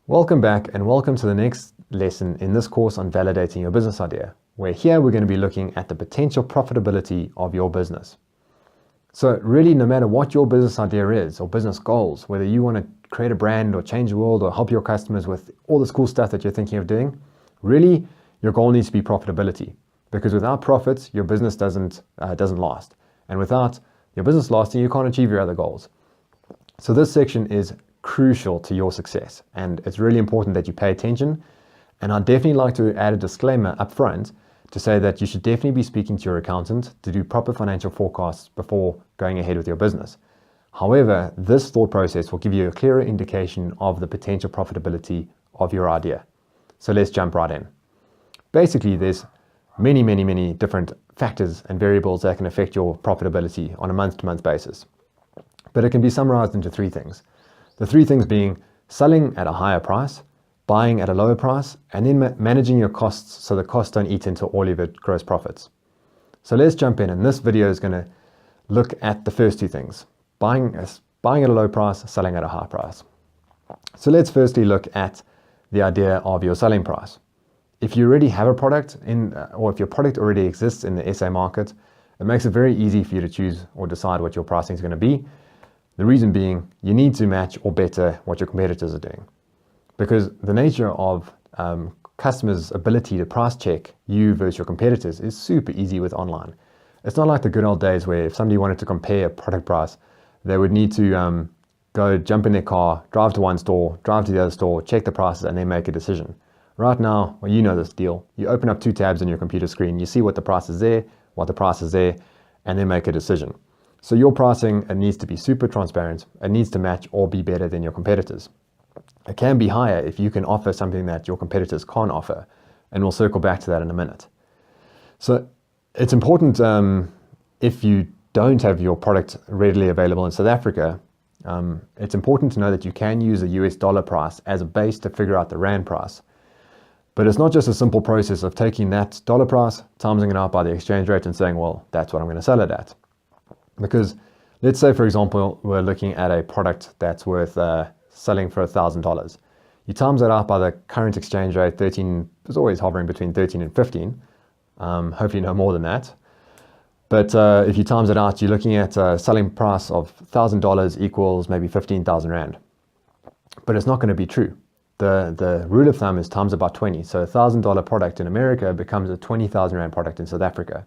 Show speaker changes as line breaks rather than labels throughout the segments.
Welcome back and welcome to the next lesson in this course on validating your business idea, where here we're going to be looking at the potential profitability of your business. So really, no matter what your business idea is or business goals, whether you want to create a brand or change the world or help your customers with all this cool stuff that you're thinking of doing, really your goal needs to be profitability, because without profits, your business doesn't last. And without your business lasting, you can't achieve your other goals. So this section is crucial to your success, and it's really important that you pay attention. And I'd definitely like to add a disclaimer up front to say that you should definitely be speaking to your accountant to do proper financial forecasts before going ahead with your business. However, this thought process will give you a clearer indication of the potential profitability of your idea. So let's jump right in. Basically, there's many different factors and variables that can affect your profitability on a month-to-month basis. But it can be summarized into three things. The three things being selling at a higher price, buying at a lower price, and then managing your costs so the costs don't eat into all of your gross profits. So let's jump in, and this video is going to look at the first two things: buying at a low price, selling at a high price. So let's firstly look at the idea of your selling price. If you already have a product or if your product already exists in the SA market, it makes it very easy for you to choose or decide what your pricing is going to be. The reason being, you need to match or better what your competitors are doing, because the nature of customers' ability to price check you versus your competitors is super easy with online. It's not like the good old days where if somebody wanted to compare a product price, they would need to go jump in their car, drive to one store, drive to the other store, check the prices, and then make a decision. Right now, well, you know this deal. You open up two tabs on your computer screen, you see what the price is there, what the price is there, and then make a decision. So your pricing, it needs to be super transparent. It needs to match or be better than your competitors. It can be higher if you can offer something that your competitors can't offer, and we'll circle back to that in a minute. So it's important, if you don't have your product readily available in South Africa, it's important to know that you can use a US dollar price as a base to figure out the rand price. But it's not just a simple process of taking that dollar price, timesing it out by the exchange rate and saying, well, that's what I'm going to sell it at. Because let's say, for example, we're looking at a product that's worth selling for $1,000. You times that out by the current exchange rate, 13 is always hovering between 13 and 15. Hopefully no more than that. But if you times it out, you're looking at a selling price of $1,000 equals maybe 15,000 Rand. But it's not going to be true. The rule of thumb is times about 20. So a $1,000 product in America becomes a 20,000 Rand product in South Africa.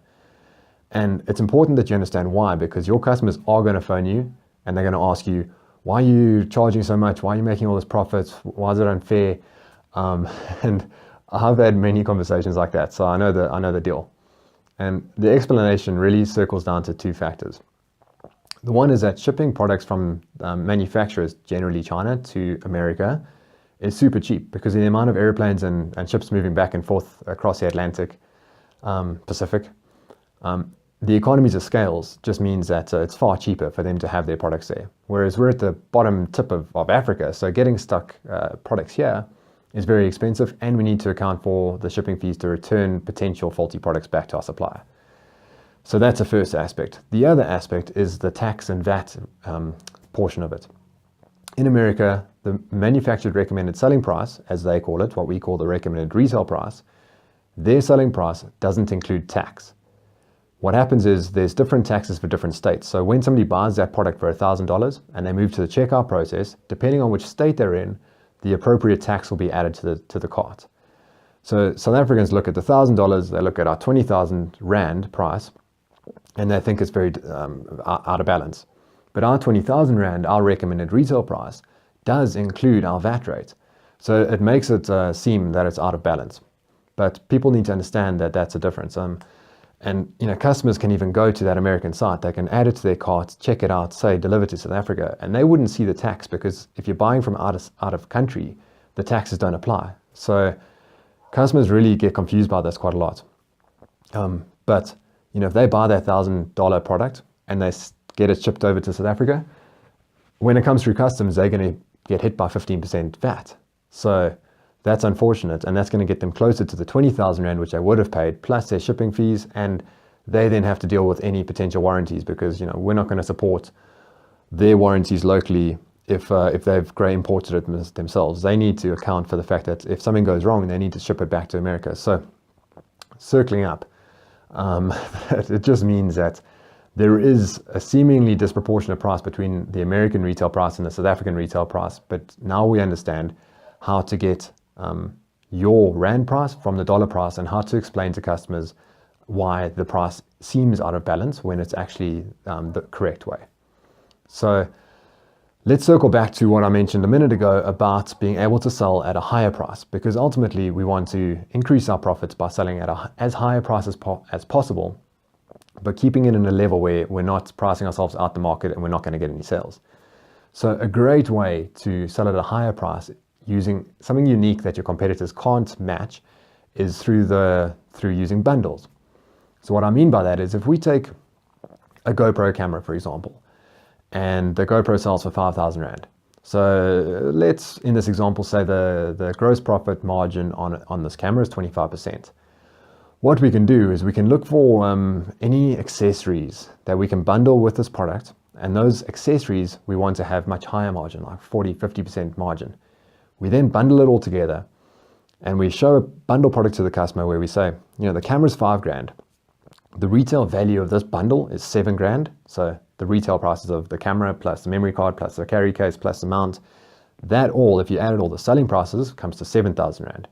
And it's important that you understand why, because your customers are going to phone you and they're going to ask you, why are you charging so much? Why are you making all this profits? Why is it unfair? And I've had many conversations like that, so I know the deal. And the explanation really circles down to two factors. The one is that shipping products from manufacturers, generally China, to America is super cheap, because of the amount of airplanes and ships moving back and forth across the Atlantic, Pacific. The economies of scales just means that it's far cheaper for them to have their products there. Whereas we're at the bottom tip of Africa, so getting stuck products here is very expensive, and we need to account for the shipping fees to return potential faulty products back to our supplier. So that's the first aspect. The other aspect is the tax and VAT portion of it. In America, the manufactured recommended selling price, as they call it, what we call the recommended retail price, their selling price doesn't include tax. What happens is there's different taxes for different states. So when somebody buys that product for $1,000 and they move to the checkout process, depending on which state they're in, the appropriate tax will be added to the cart. So South Africans look at the $1,000, they look at our 20,000 Rand price, and they think it's very out of balance. But our 20,000 Rand, our recommended retail price, does include our VAT rate. So it makes it seem that it's out of balance. But people need to understand that that's a difference. And customers can even go to that American site. They can add it to their cart, check it out, say deliver to South Africa, and they wouldn't see the tax, because if you're buying from out of country, the taxes don't apply. So customers really get confused by this quite a lot. But if they buy that $1,000 product and they get it shipped over to South Africa, when it comes through customs, they're going to get hit by 15% VAT. So that's unfortunate, and that's going to get them closer to the 20,000 Rand, which they would have paid, plus their shipping fees, and they then have to deal with any potential warranties, because we're not going to support their warranties locally if they've imported it themselves. They need to account for the fact that if something goes wrong, they need to ship it back to America. So circling up, it just means that there is a seemingly disproportionate price between the American retail price and the South African retail price, but now we understand how to get your rand price from the dollar price and how to explain to customers why the price seems out of balance when it's actually the correct way. So let's circle back to what I mentioned a minute ago about being able to sell at a higher price, because ultimately we want to increase our profits by selling at as high a price as possible, but keeping it in a level where we're not pricing ourselves out the market and we're not going to get any sales. So a great way to sell at a higher price using something unique that your competitors can't match is through using bundles. So what I mean by that is, if we take a GoPro camera, for example, and the GoPro sells for 5,000 Rand. So let's, in this example, say the gross profit margin on this camera is 25%. What we can do is we can look for any accessories that we can bundle with this product, and those accessories we want to have much higher margin, like 40-50% margin. We then bundle it all together and we show a bundle product to the customer where we say, the camera's 5 grand. The retail value of this bundle is 7 grand. So the retail prices of the camera plus the memory card plus the carry case plus the mount, that all, if you added all the selling prices, comes to 7,000 Rand.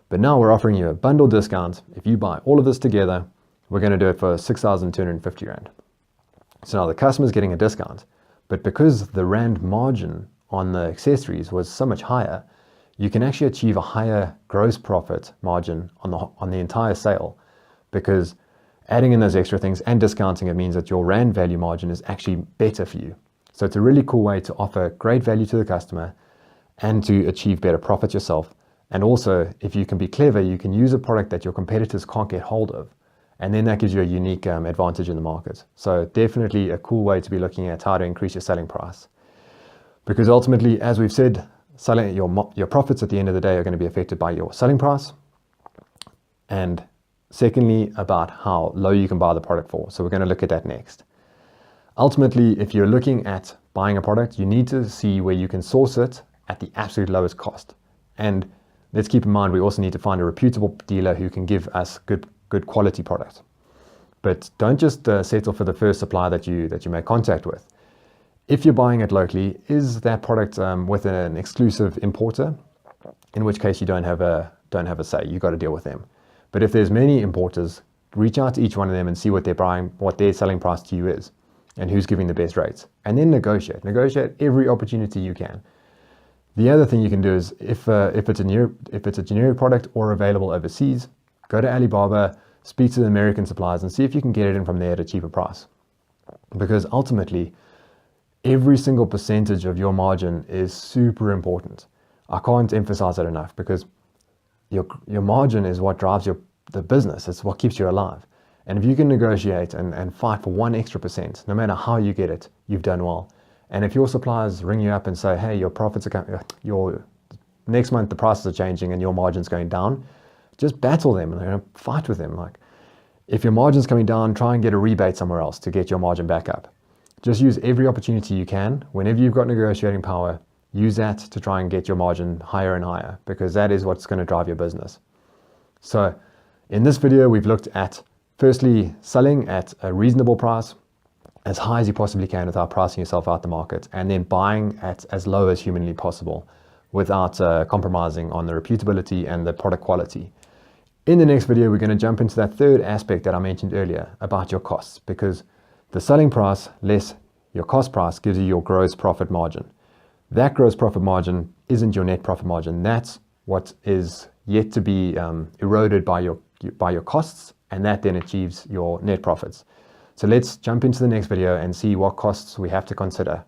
But now we're offering you a bundle discount. If you buy all of this together, we're going to do it for 6,250 Rand. So now the customer's getting a discount, but because the Rand margin on the accessories was so much higher, you can actually achieve a higher gross profit margin on the entire sale, because adding in those extra things and discounting it means that your Rand value margin is actually better for you. So it's a really cool way to offer great value to the customer and to achieve better profits yourself. And also, if you can be clever, you can use a product that your competitors can't get hold of. And then that gives you a unique advantage in the market. So definitely a cool way to be looking at how to increase your selling price. Because ultimately, as we've said, selling your profits at the end of the day are going to be affected by your selling price. And secondly, about how low you can buy the product for. So we're going to look at that next. Ultimately, if you're looking at buying a product, you need to see where you can source it at the absolute lowest cost. And let's keep in mind, we also need to find a reputable dealer who can give us good quality product. But don't just settle for the first supplier that you make contact with. If you're buying it locally, is that product with an exclusive importer? In which case you don't have a say. You got to deal with them. But if there's many importers, reach out to each one of them and see what their selling price to you is and who's giving the best rates. And then negotiate every opportunity you can. The other thing you can do is if it's a generic product or available overseas, go to Alibaba, speak to the American suppliers and see if you can get it in from there at a cheaper price. Because ultimately, every single percentage of your margin is super important. I can't emphasize that enough, because your margin is what drives the business. It's what keeps you alive. And if you can negotiate and fight for 1 extra percent, no matter how you get it, you've done well. And if your suppliers ring you up and say, hey, your profits are next month the prices are changing and your margin's going down, just battle them and fight with them. Like, if your margin's coming down, try and get a rebate somewhere else to get your margin back up. Just use every opportunity you can. Whenever you've got negotiating power, use that to try and get your margin higher and higher, because that is what's going to drive your business. So in this video, we've looked at, firstly, selling at a reasonable price, as high as you possibly can without pricing yourself out the market, and then buying at as low as humanly possible without compromising on the reputability and the product quality. In the next video, we're going to jump into that third aspect that I mentioned earlier about your costs, because the selling price less your cost price gives you your gross profit margin. That gross profit margin isn't your net profit margin. That's what is yet to be eroded by your costs, and that then achieves your net profits. So let's jump into the next video and see what costs we have to consider